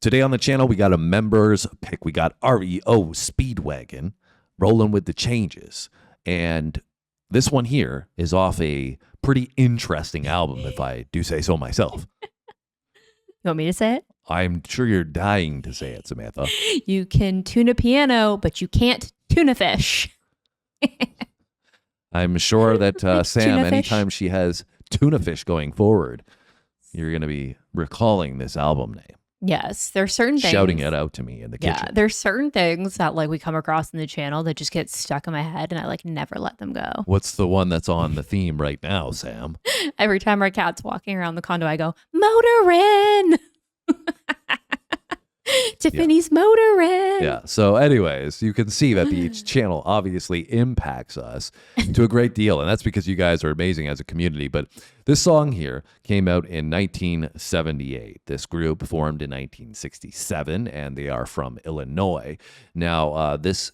Today on the channel, we got a members pick. We got REO Speedwagon rolling with the changes. And this one here is off a pretty interesting album, if I do say so myself. You want me to say it? I'm sure you're dying to say it, Samantha. You can tune a piano, but you can't tune a fish. I'm sure that Sam, Tuna fish? anytime she has tuna fish going forward, you're going to be recalling this album name. Yes, there's certain things. Shouting it out to me in the kitchen. Yeah, there's certain things that like we come across in the channel that just get stuck in my head and I like never let them go. What's the one that's on the theme right now, Sam? Every time our cat's walking around the condo, I go, motorin'. Tiffany's motorin'. Yeah. So anyways, you can see that each channel obviously impacts us to a great deal. And that's because you guys are amazing as a community. But this song here came out in 1978. This group formed in 1967, and they are from Illinois. Now, this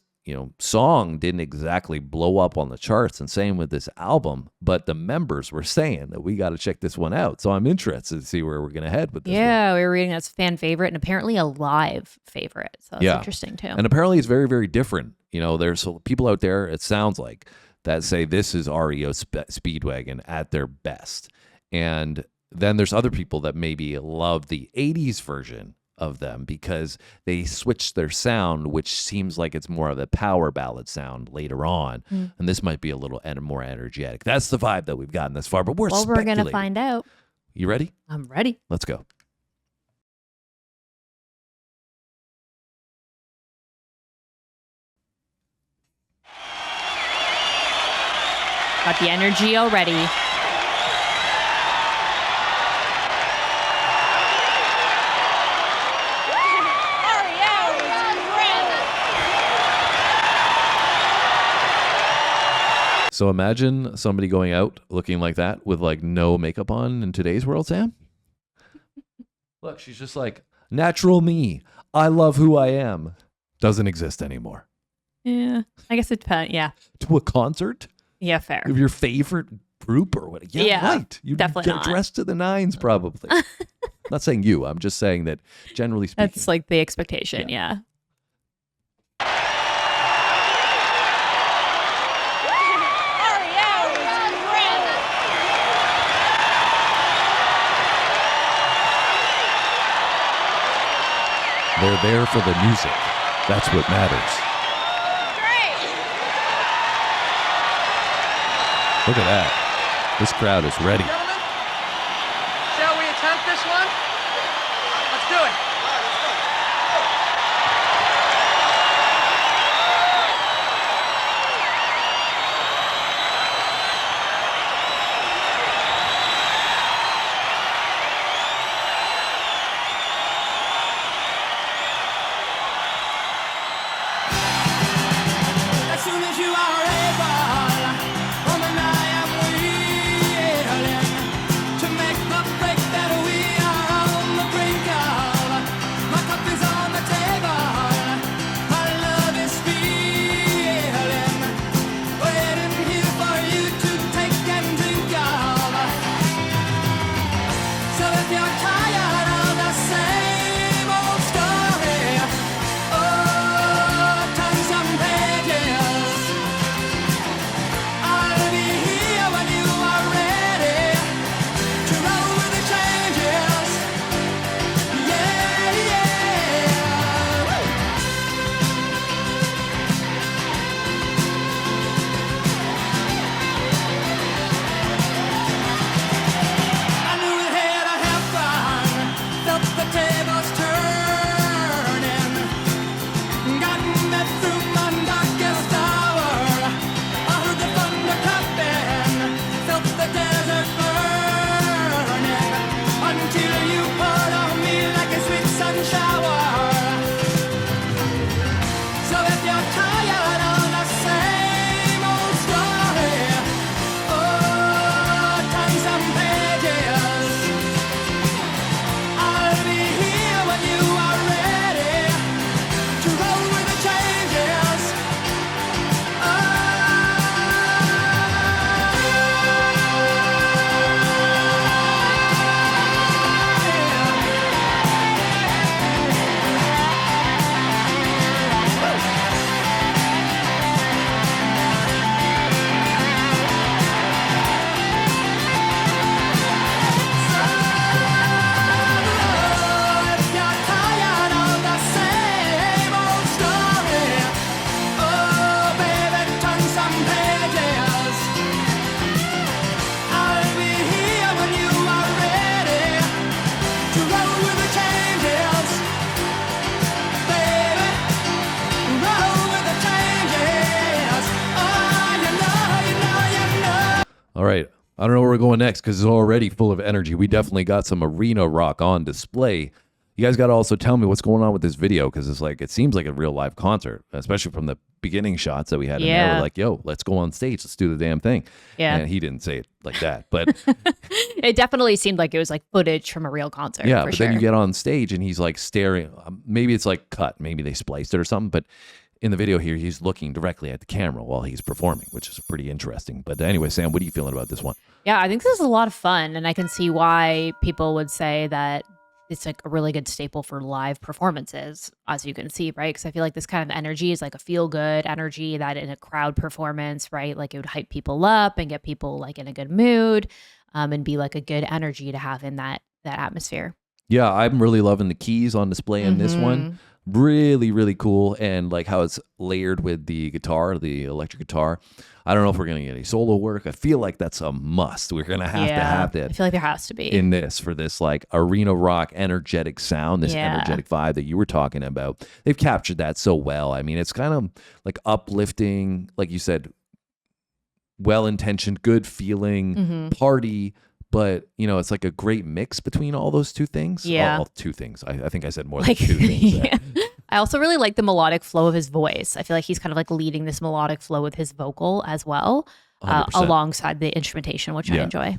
song didn't exactly blow up on the charts, and same with this album, but the members were saying that we got to check this one out. So I'm interested to see where we're going to head with this Yeah, one. we were reading that's a fan favorite and apparently a live favorite. So that's interesting too. And apparently it's very, very different. There's people out there, it sounds like, that say this is REO Speedwagon at their best. And then there's other people that maybe love the 80s version of them because they switched their sound, which seems like it's more of a power ballad sound later on. And this might be a little more energetic. That's the vibe that we've gotten this far, but we're going to find out. You ready? I'm ready. Let's go. Got the energy already. So imagine somebody going out looking like that with like no makeup on in today's world, Sam. Look, she's just like, natural me. I love who I am. Doesn't exist anymore. Yeah, I guess it depends. Yeah. To a concert? Yeah, fair. Of your favorite group or what? Yeah, right. You definitely get dressed to the nines probably. Not saying you. I'm just saying that generally speaking. That's like the expectation. Yeah. They're there for the music. That's what matters. Great. Look at that. This crowd is ready. Gentlemen, shall we attempt this one? Let's do it. As soon as you are able, on the night I'm waiting. I don't know where we're going next because it's already full of energy. We definitely got some arena rock on display. You guys got to also tell me what's going on with this video because it's like it seems like a real live concert, especially from the beginning shots that we had in there. We're like, yo, let's go on stage. Let's do the damn thing. Yeah. And he didn't say it like that, but It definitely seemed like it was like footage from a real concert. yeah, for but sure. then you get on stage and he's like staring. Maybe it's like cut. Maybe they spliced it or something. But in the video here, he's looking directly at the camera while he's performing, which is pretty interesting. But anyway, Sam, what are you feeling about this one? Yeah, I think this is a lot of fun, and I can see why people would say that it's like a really good staple for live performances, as you can see, right? Because I feel like this kind of energy is like a feel-good energy that in a crowd performance, right? Like it would hype people up and get people like in a good mood, and be like a good energy to have in that atmosphere. Yeah, I'm really loving the keys on display in this one. Really, really cool. And like how it's layered with the guitar, the electric guitar. I don't know if we're going to get any solo work. I feel like that's a must. We're going to have that I feel like there has to be in this for this like arena rock energetic sound, this energetic vibe that you were talking about. They've captured that so well. I mean, it's kind of like uplifting, like you said, well-intentioned, good feeling, party. But, you know, it's like a great mix between all those two things. Yeah. All two things. I think I said more than two things. Yeah. I also really like the melodic flow of his voice. I feel like he's kind of like leading this melodic flow with his vocal as well, 100%. alongside the instrumentation, which I enjoy.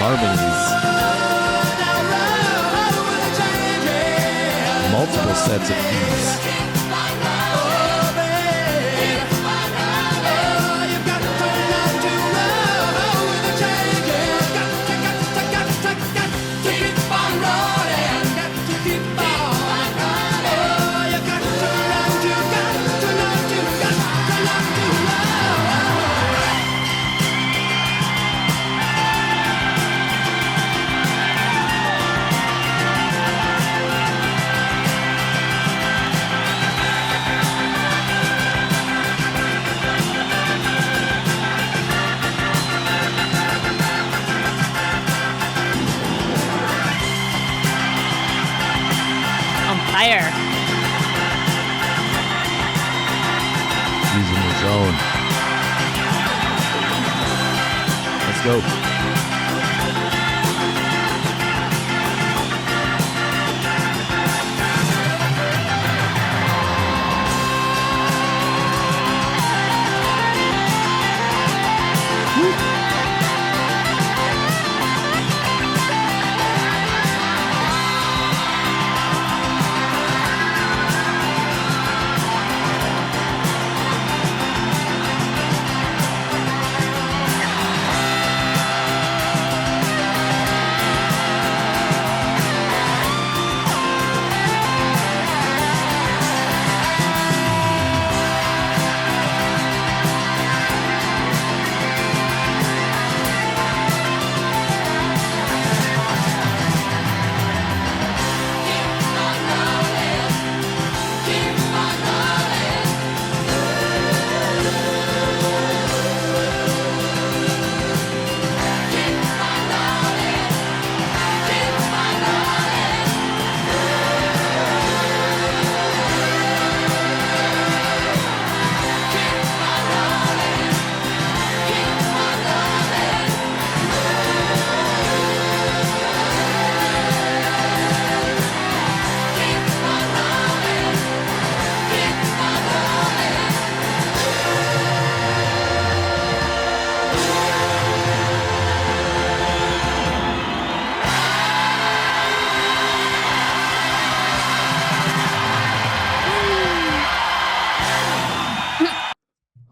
Harmonies. Multiple sets of keys. Fire. He's in the zone. Let's go.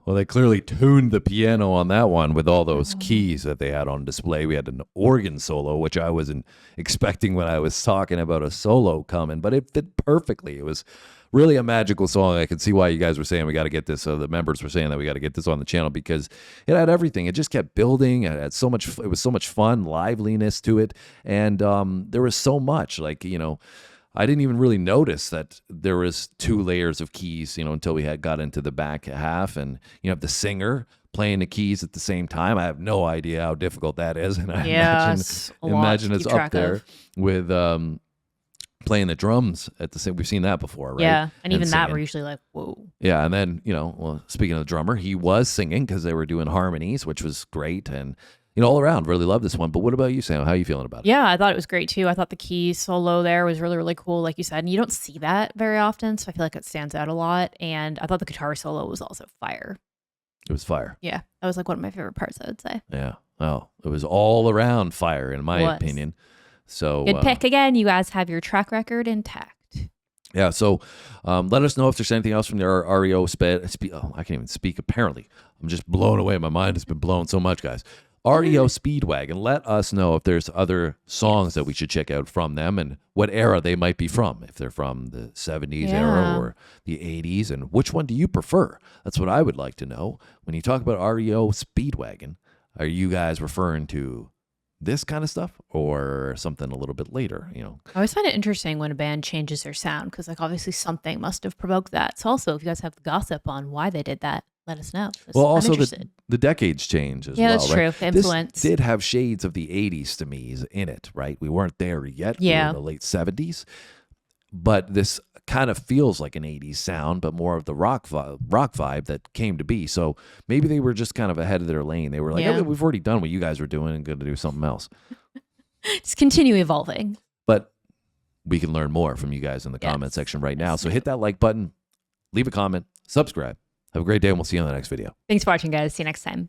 Well, they clearly tuned the piano on that one with all those keys that they had on display. We had an organ solo, which I wasn't expecting when I was talking about a solo coming, but it fit perfectly. It was really a magical song. I could see why you guys were saying we got to get this. The members were saying that we got to get this on the channel because it had everything. It just kept building. It had so much. It was so much fun, liveliness to it, and there was so much. Like, you know, I didn't even really notice that there was 2 layers of keys, you know, until we had got into the back half, and you have the singer playing the keys at the same time. I have no idea how difficult that is, and I imagine it's up there with playing the drums at the same. We've seen that before, right? Yeah, and even that singing. we're usually like, whoa. Yeah, and then, you know, well, speaking of the drummer, he was singing because they were doing harmonies, which was great, and you know, all around, really love this one. But what about you, Sam? How are you feeling about it? Yeah, I thought it was great too. I thought the key solo there was really, really cool, like you said. And you don't see that very often, so I feel like it stands out a lot. And I thought the guitar solo was also fire. It was fire. Yeah, that was like one of my favorite parts, I would say. Yeah. Oh, it was all around fire, in my opinion. So good pick again. You guys have your track record intact. Yeah. So let us know if there's anything else from the REO I can't even speak. Apparently, I'm just blown away. My mind has been blown so much, guys. REO Speedwagon. Let us know if there's other songs that we should check out from them and what era they might be from. If they're from the 70s era or the 80s, and which one do you prefer? That's what I would like to know. When you talk about REO Speedwagon, are you guys referring to this kind of stuff or something a little bit later? You know, I always find it interesting when a band changes their sound because, like, obviously something must have provoked that. So, also, if you guys have the gossip on why they did that, let us know. Well, also the decades change as well. Yeah, that's right? true. The influence. This did have shades of the 80s to me in it, right? We weren't there yet. Yeah. We were in the late 70s. But this kind of feels like an 80s sound, but more of the rock vibe that came to be. So maybe they were just kind of ahead of their lane. They were like, oh, we've already done what you guys were doing and going to do something else. Just continue evolving. But we can learn more from you guys in the comment section right now. So hit that like button, leave a comment, subscribe. Have a great day, and we'll see you on the next video. Thanks for watching, guys. See you next time.